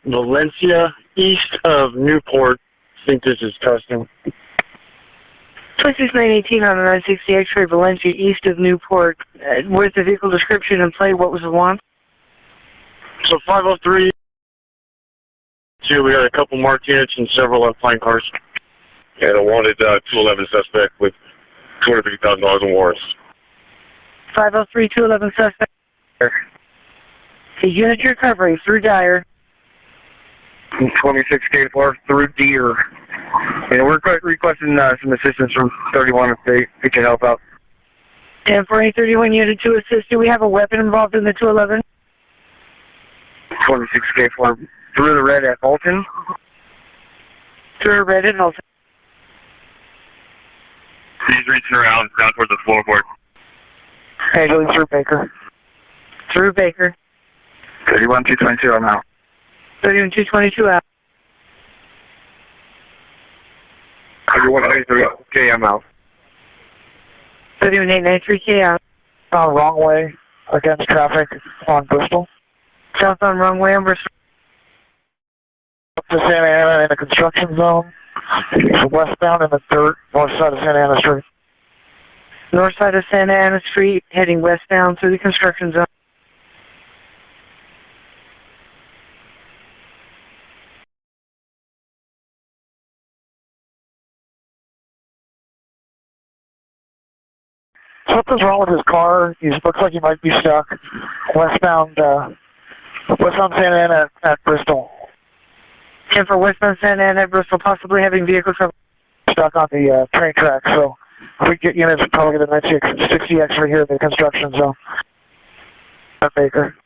Valencia, east of Newport. I think this is custom. 26918 on the 960 X-ray, Valencia, east of Newport. Where's the vehicle description and plate? What was the want? So 503, we got a couple marked units and several left flying cars. And a wanted 211 suspect with $250,000 in warrants. 503, 211 suspect. The unit you're covering through Dyer. 26K4 through Deer. And we're requesting some assistance from 31 if they can help out. And for any 31 unit to assist, do we have a weapon involved in the 211? 26K4 through the red at Alton. Through red at Alton. He's reaching around down towards the floorboard. Hey, going through Baker. Through Baker. 31222, I'm out. 31222 out. 31893, I'm out. 31893K out. Wrong way against traffic on Bristol. South on wrong way on Bristol. Up to Santa Ana in a construction zone. Westbound in the dirt, north side of Santa Ana Street. North side of Santa Ana Street, heading westbound through the construction zone. Something's wrong with his car. He looks like he might be stuck. Westbound Santa Ana at Bristol. And for westbound Santa Ana at Bristol, possibly having vehicles stuck on the train track. So if we get units, we'll probably get a 960X right here in the construction zone. Baker.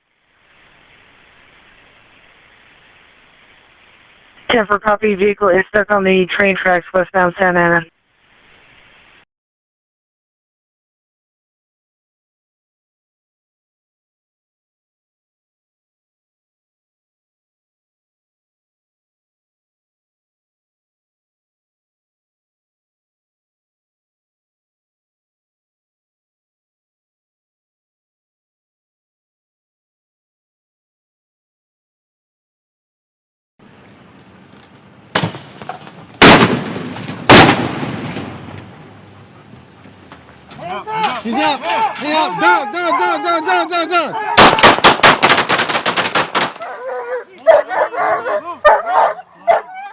10 for copy, vehicle is stuck on the train tracks westbound Santa Ana. He's out. He's out. Down.